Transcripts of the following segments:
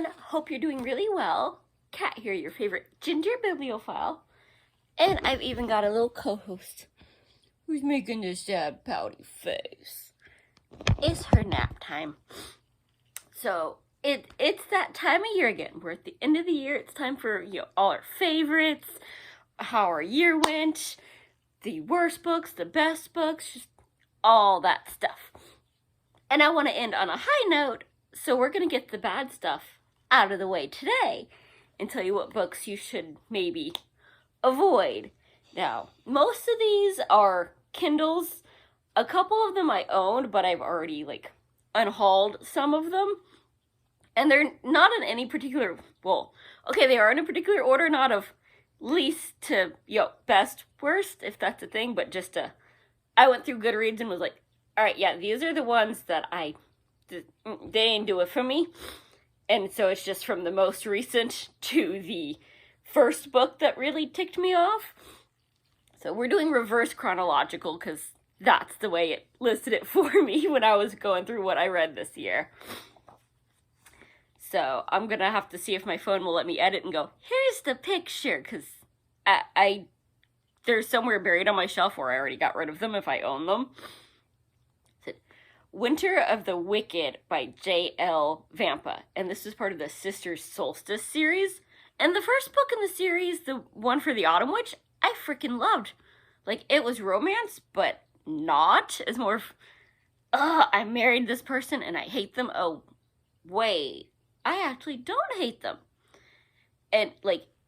everyone. Hope you're doing really well. Kat here, your favorite ginger bibliophile. And I've even got a little co-host who's making this sad pouty face. It's her nap time. So it's that time of year again. We're at the end of the year. It's time for all our favorites, how our year went, the worst books, the best books, just all that stuff. And I want to end on a high note, so we're going to get the bad stuff out of the way today and tell you what books you should maybe avoid. Now, most of these are Kindles. A couple of them I owned, but I've already unhauled some of them. And they're not in any particular, they are in a particular order, not of least to, best, worst, if that's a thing, but just I went through Goodreads and was like, all right, yeah, these are the ones that they didn't do it for me. And so it's just from the most recent to the first book that really ticked me off. So we're doing reverse chronological because that's the way it listed it for me when I was going through what I read this year. So I'm going to have to see if my phone will let me edit and go, here's the picture, because they're somewhere buried on my shelf where I already got rid of them if I own them. Winter of the Wicked by J.L. Vampa, and this is part of the Sister Solstice series. And the first book in the series, the one for the Autumn Witch, I freaking loved. It was romance, but not. It's more of, I married this person and I hate them. Oh, wait, I actually don't hate them. And,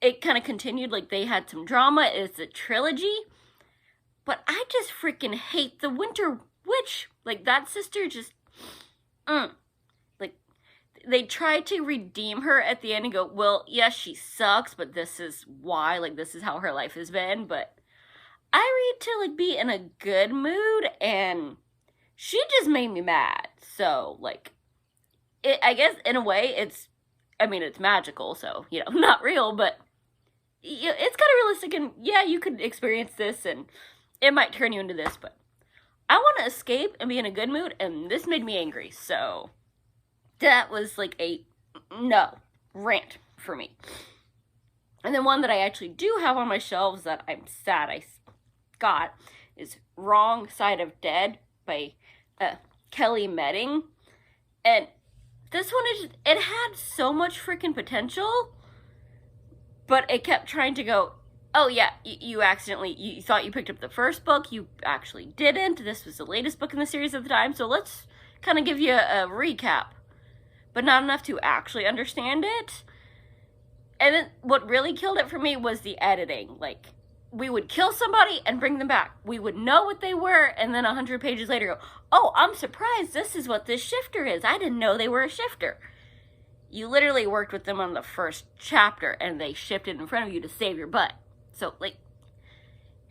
it kind of continued, they had some drama. It's a trilogy. But I just freaking hate the Winter Witch. That sister just, they tried to redeem her at the end and go, well, yes, she sucks, but this is why, this is how her life has been. But I read to, be in a good mood, and she just made me mad. So, I guess, in a way, it's magical, so, not real, but it's kind of realistic, and, yeah, you could experience this, and it might turn you into this, but I want to escape and be in a good mood, and this made me angry, so that was a rant for me. And then one that I actually do have on my shelves that I'm sad I got is Wrong Side of Dead by Kelly Medding. And this one, it had so much freaking potential, but it kept trying to go, oh yeah, you thought you picked up the first book, you actually didn't. This was the latest book in the series at the time, so let's kind of give you a recap. But not enough to actually understand it. And then what really killed it for me was the editing. We would kill somebody and bring them back. We would know what they were, and then 100 pages later go, oh, I'm surprised this is what this shifter is. I didn't know they were a shifter. You literally worked with them on the first chapter, and they shifted in front of you to save your butt. So,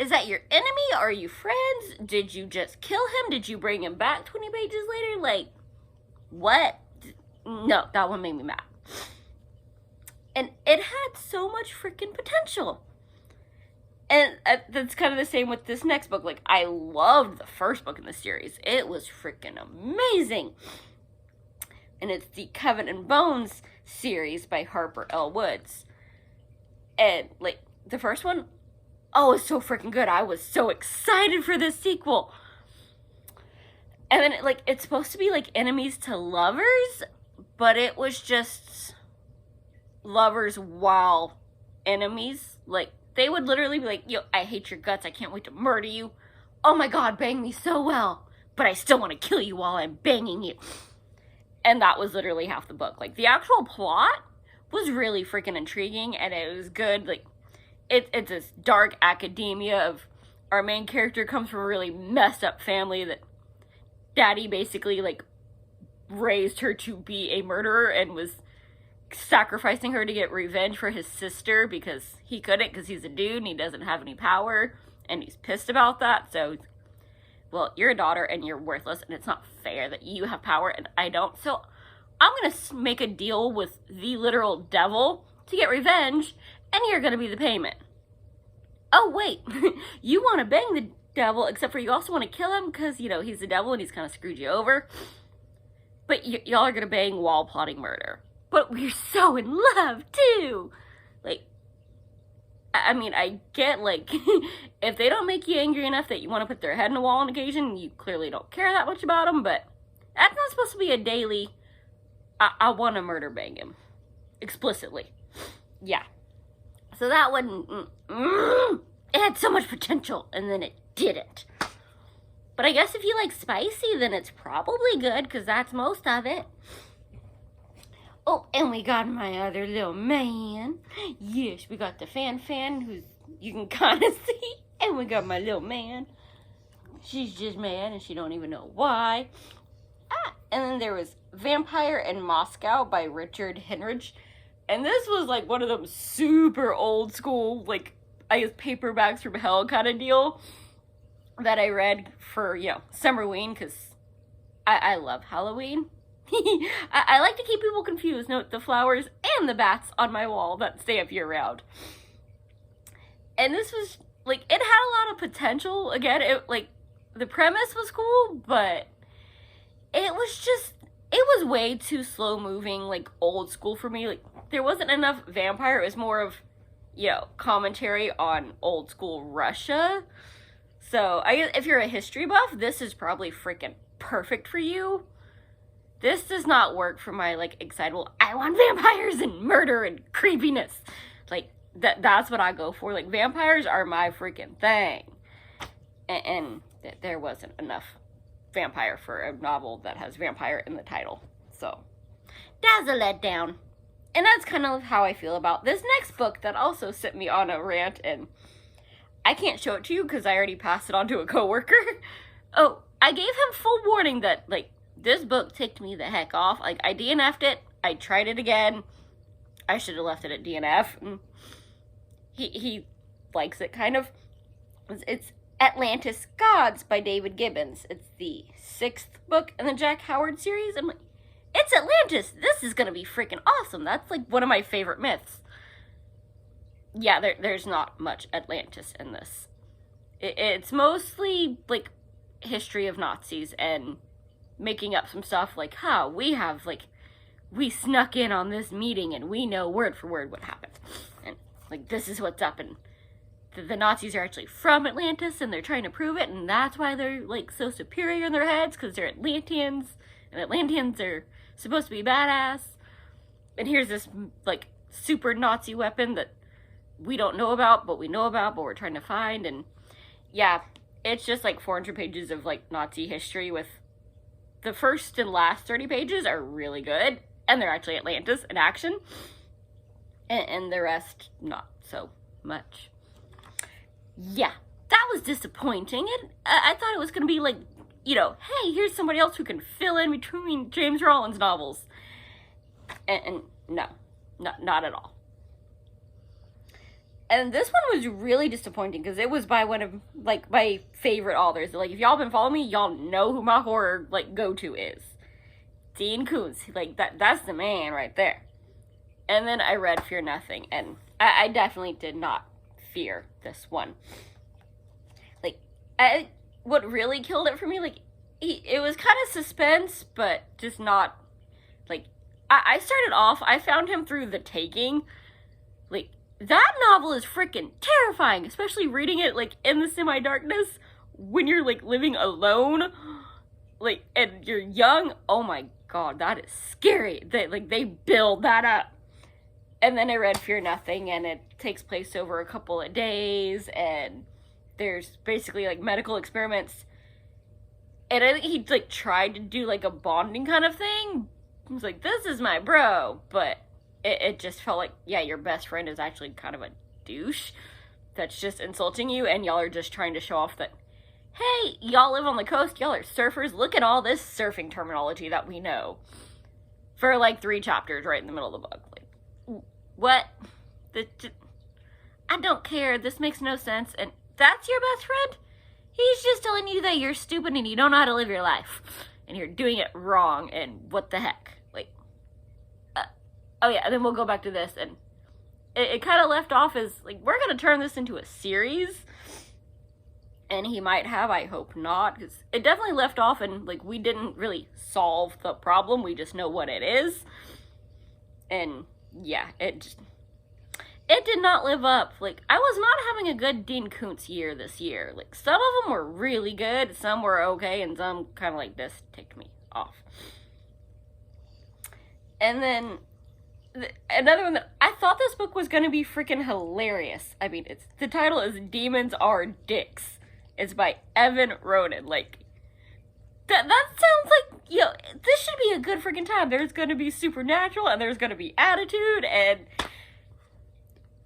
is that your enemy? Are you friends? Did you just kill him? Did you bring him back 20 pages later? What? No, that one made me mad. And it had so much freaking potential. And that's kind of the same with this next book. I loved the first book in the series. It was freaking amazing. And it's the Coven and Bones series by Harper L. Woods. And, the first one, it's so freaking good. I was so excited for this sequel. And then, it's supposed to be, enemies to lovers, but it was just lovers while enemies. They would literally be like, I hate your guts. I can't wait to murder you. Oh my God, bang me so well. But I still want to kill you while I'm banging you. And that was literally half the book. The actual plot was really freaking intriguing, and it was good. It's this dark academia of our main character comes from a really messed up family that daddy basically raised her to be a murderer and was sacrificing her to get revenge for his sister because he couldn't because he's a dude and he doesn't have any power, and he's pissed about that. So, well, you're a daughter and you're worthless, and it's not fair that you have power and I don't. So I'm going to make a deal with the literal devil to get revenge, and you're going to be the payment. Oh, wait, you want to bang the devil, except for you also want to kill him because, he's the devil and he's kind of screwed you over. But y'all are going to bang while plotting murder. but we're so in love, too. Like, I mean, I get, like, if they don't make you angry enough that you want to put their head in a wall on occasion, you clearly don't care that much about them, but that's not supposed to be a daily, I want to murder bang him. Explicitly. Yeah. So that one, it had so much potential, and then it didn't. But I guess if you like spicy, then it's probably good, because that's most of it. Oh, and we got my other little man. Yes, we got the fan, who's you can kind of see. And we got my little man. She's just mad, and she don't even know why. And then there was Vampire in Moscow by Richard Henrich. And this was like one of them super old school, like, I guess paperbacks from hell kind of deal that I read for, Summerween, because I love Halloween. I like to keep people confused. Note the flowers and the bats on my wall that stay up year round. And this was, like, it had a lot of potential. Again, the premise was cool, but it was way too slow moving, like, old school for me. Like, there wasn't enough vampire. It was more of, commentary on old school Russia. So, I guess if you're a history buff, this is probably freaking perfect for you. This does not work for my, like, excitable, I want vampires and murder and creepiness. Like, that's what I go for. Like, vampires are my freaking thing. And there wasn't enough vampire for a novel that has vampire in the title. So, that's a letdown. And that's kind of how I feel about this next book that also sent me on a rant, and I can't show it to you because I already passed it on to a coworker. Oh, I gave him full warning that, like, this book ticked me the heck off. Like, I DNF'd it. I tried it again. I should have left it at DNF. And he likes it, kind of. It's Atlantis Gods by David Gibbons. It's the 6th book in the Jack Howard series. I'm like, it's Atlantis! This is gonna be freaking awesome! That's, like, one of my favorite myths. Yeah, there's not much Atlantis in this. It's mostly, like, history of Nazis and making up some stuff like, we snuck in on this meeting and we know word for word what happened. And, like, this is what's up, and the Nazis are actually from Atlantis and they're trying to prove it, and that's why they're, like, so superior in their heads, because they're Atlanteans, and Atlanteans are supposed to be badass. And here's this, like, super Nazi weapon that we don't know about, but we know about, but we're trying to find. And yeah, it's just like 400 pages of, like, Nazi history, with the first and last 30 pages are really good, and they're actually Atlantis in action, and the rest not so much. Yeah, that was disappointing. And I thought it was going to be like, hey, here's somebody else who can fill in between James Rollins novels. And no, not at all. And this one was really disappointing because it was by one of, like, my favorite authors. Like, if y'all been following me, y'all know who my horror, like, go-to is. Dean Koontz. Like, that's the man right there. And then I read Fear Nothing, and I definitely did not fear this one. Like, what really killed it for me, like, it was kind of suspense, but just not, like, I started off, I found him through The Taking. Like, that novel is freaking terrifying, especially reading it, like, in the semi-darkness, when you're, like, living alone, like, and you're young. Oh my god, that is scary. They build that up. And then I read Fear Nothing, and it takes place over a couple of days, and there's basically, like, medical experiments. And I think he, like, tried to do, like, a bonding kind of thing. He was like, this is my bro, but it just felt like, yeah, your best friend is actually kind of a douche that's just insulting you, and y'all are just trying to show off that, hey, y'all live on the coast, y'all are surfers, look at all this surfing terminology that we know. For, like, 3 chapters right in the middle of the book. Like, what? I don't care, this makes no sense, and that's your best friend? He's just telling you that you're stupid and you don't know how to live your life. And you're doing it wrong, and what the heck? Like, oh yeah, and then we'll go back to this, and it kind of left off as, like, we're going to turn this into a series. And he might have, I hope not, because it definitely left off and, like, we didn't really solve the problem, we just know what it is. And yeah, it did not live up. Like, I was not having a good Dean Koontz year this year. Like, some of them were really good, some were okay, and some kind of like this ticked me off. And then another one that I thought this book was going to be freaking hilarious. I mean, the title is Demons Are Dicks. It's by Evan Ronan. Like, that sounds like, this should be a good freaking time. There's going to be supernatural, and there's going to be attitude, and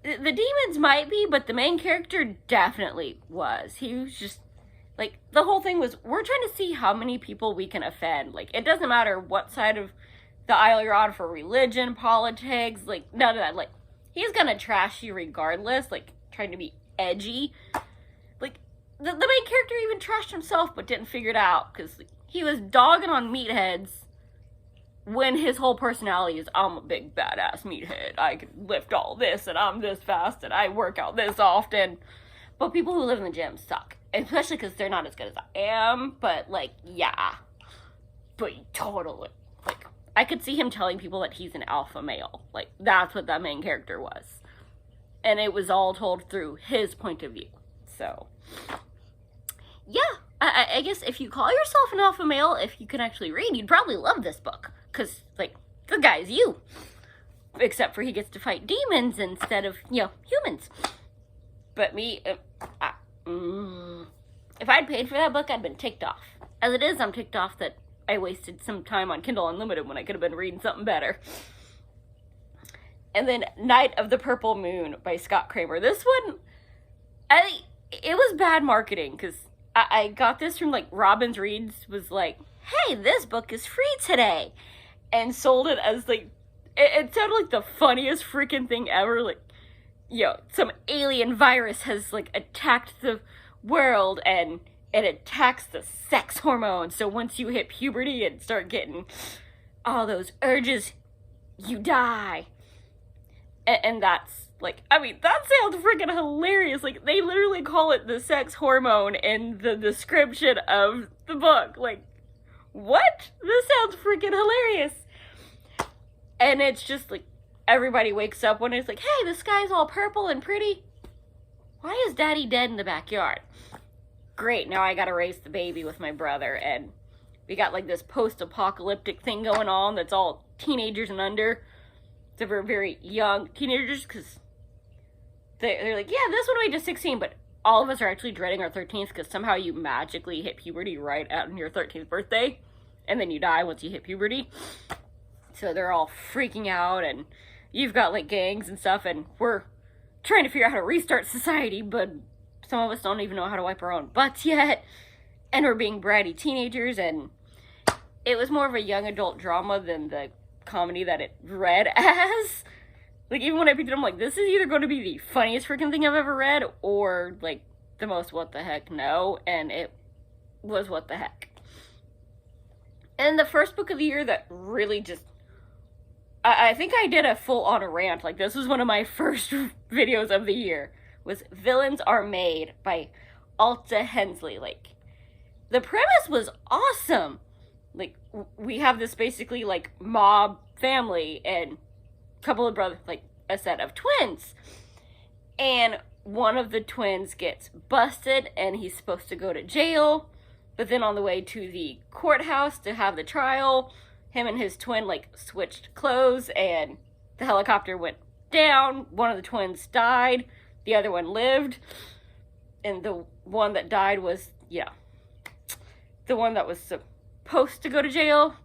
the demons might be, but the main character definitely was. He was just, like, the whole thing was, we're trying to see how many people we can offend. Like, it doesn't matter what side of the aisle you're on for religion, politics, like, none of that. Like, he's gonna trash you regardless, like, trying to be edgy. Like, the main character even trashed himself, but didn't figure it out, because he was dogging on meatheads when his whole personality is, I'm a big badass meathead, I can lift all this, and I'm this fast, and I work out this often. But people who live in the gym suck, especially because they're not as good as I am. But, like, yeah, but totally, like, I could see him telling people that he's an alpha male. Like, that's what that main character was. And it was all told through his point of view. So, yeah, I guess if you call yourself an alpha male, if you can actually read, you'd probably love this book. Because, like, the guy's you. Except for he gets to fight demons instead of, humans. But me, if I'd paid for that book, I'd been ticked off. As it is, I'm ticked off that I wasted some time on Kindle Unlimited when I could have been reading something better. And then Night of the Purple Moon by Scott Kramer. This one, it was bad marketing, because I got this from, like, Robbins Reads was like, hey, this book is free today. And sold it as, like, it sounded like the funniest freaking thing ever. Like, some alien virus has, like, attacked the world, and it attacks the sex hormone. So once you hit puberty and start getting all those urges, you die. And that's, like, I mean, that sounds freaking hilarious. Like, they literally call it the sex hormone in the description of the book. Like, what? This sounds freaking hilarious. And it's just, like, everybody wakes up when it's like, hey, the sky's all purple and pretty. Why is Daddy dead in the backyard? Great, now I gotta raise the baby with my brother, and we got, like, this post-apocalyptic thing going on that's all teenagers and under. So we're very young teenagers, because they're like, yeah, this one we just 16, but all of us are actually dreading our 13th, because somehow you magically hit puberty right on your 13th birthday, and then you die once you hit puberty. So they're all freaking out, and you've got, like, gangs and stuff, and we're trying to figure out how to restart society, but some of us don't even know how to wipe our own butts yet, and we're being bratty teenagers, and it was more of a young adult drama than the comedy that it read as. Like, even when I picked it up, I'm like, this is either going to be the funniest freaking thing I've ever read, or, like, the most what the heck no, and it was what the heck. And the first book of the year that really just, I think I did a full-on rant, like, this was one of my first videos of the year, was Villains Are Made by Alta Hensley. Like, the premise was awesome. Like, we have this basically, like, mob family, and a couple of brothers, like, a set of twins. And one of the twins gets busted, and he's supposed to go to jail, but then on the way to the courthouse to have the trial, him and his twin, like, switched clothes, and the helicopter went down. One of the twins died. The other one lived. And the one that died was, the one that was supposed to go to jail,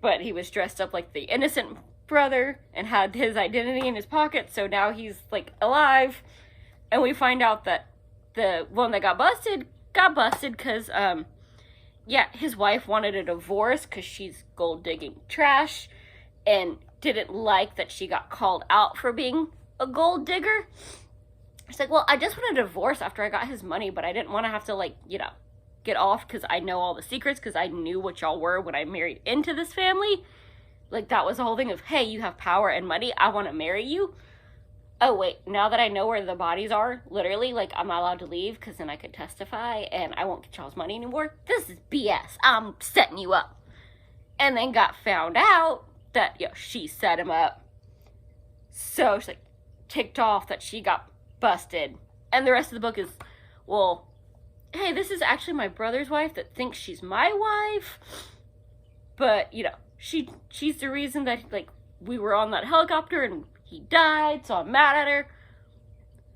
but he was dressed up like the innocent brother and had his identity in his pocket, so now he's, like, alive. And we find out that the one that got busted because, his wife wanted a divorce because she's gold-digging trash and didn't like that she got called out for being a gold digger. She's like, well, I just want a divorce after I got his money, but I didn't want to have to, like, get off because I know all the secrets because I knew what y'all were when I married into this family. Like, that was the whole thing of, hey, you have power and money, I want to marry you. Oh, wait, now that I know where the bodies are, literally, like, I'm not allowed to leave because then I could testify and I won't get y'all's money anymore. This is BS. I'm setting you up. And then got found out that, she set him up So she's like ticked off that she got busted. And the rest of the book is, well, hey, this is actually my brother's wife that thinks she's my wife. But, you know, she's the reason that, like, we were on that helicopter and he died, so I'm mad at her.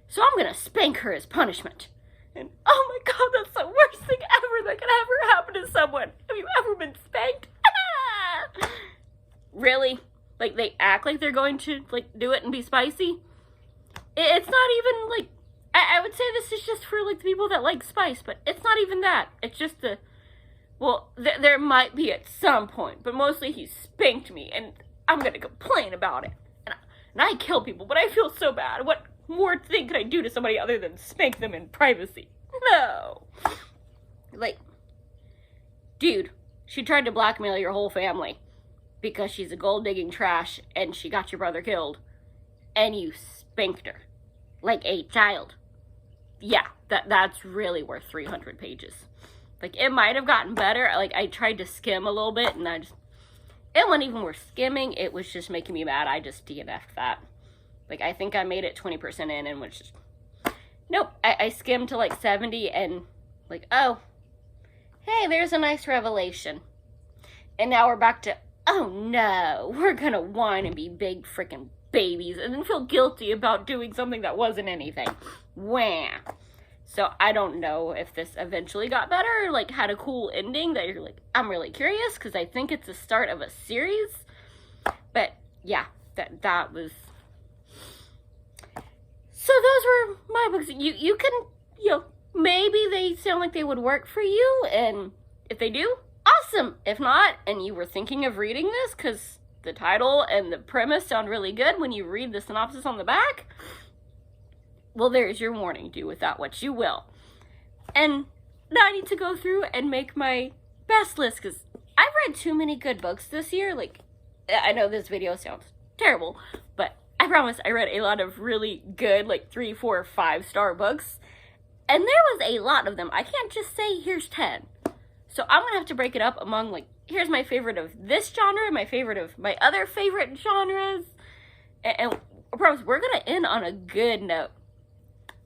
So I'm gonna spank her as punishment. And, oh my god, that's the worst thing ever that could ever happen to someone. Have you ever been spanked? Really? Like, they act like they're going to, like, do it and be spicy? It's not even, like, I would say this is just for, like, the people that like spice, but it's not even that. It's just the, well, there might be at some point, but mostly he spanked me, and I'm gonna complain about it. And I kill people, but I feel so bad. What more thing could I do to somebody other than spank them in privacy? No. Like, dude, she tried to blackmail your whole family because she's a gold-digging trash and she got your brother killed, and you spanked her like a child. Yeah, that's really worth 300 pages. Like, it might have gotten better. Like, I tried to skim a little bit, and it wasn't even worth skimming. It was just making me mad. I just DNF'd that. Like, I think I made it 20% in, and was just, nope. I skimmed to, like, 70, and, like, oh, hey, there's a nice revelation. And now we're back to, oh, no, we're gonna whine and be big freaking babies, and then feel guilty about doing something that wasn't anything. Wah. So I don't know if this eventually got better, or, like, had a cool ending that you're like, I'm really curious, because I think it's the start of a series. But, yeah, that was... So those were my books. You can, you know, maybe they sound like they would work for you, and if they do, awesome. If not, and you were thinking of reading this, because the title and the premise sound really good when you read the synopsis on the back, well, there's your warning. Do with that what you will. And now I need to go through and make my best list, because I've read too many good books this year. Like, I know this video sounds terrible, but I promise I read a lot of really good, like, 3, 4, 5-star books. And there was a lot of them. I can't just say, here's 10. So I'm going to have to break it up among, like, here's my favorite of this genre, my favorite of my other favorite genres. And I promise we're going to end on a good note.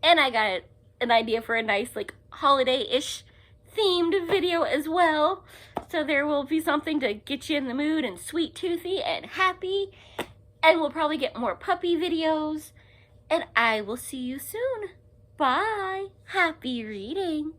And I got an idea for a nice, like, holiday-ish themed video as well. So there will be something to get you in the mood and sweet toothy and happy. And we'll probably get more puppy videos. And I will see you soon. Bye. Happy reading.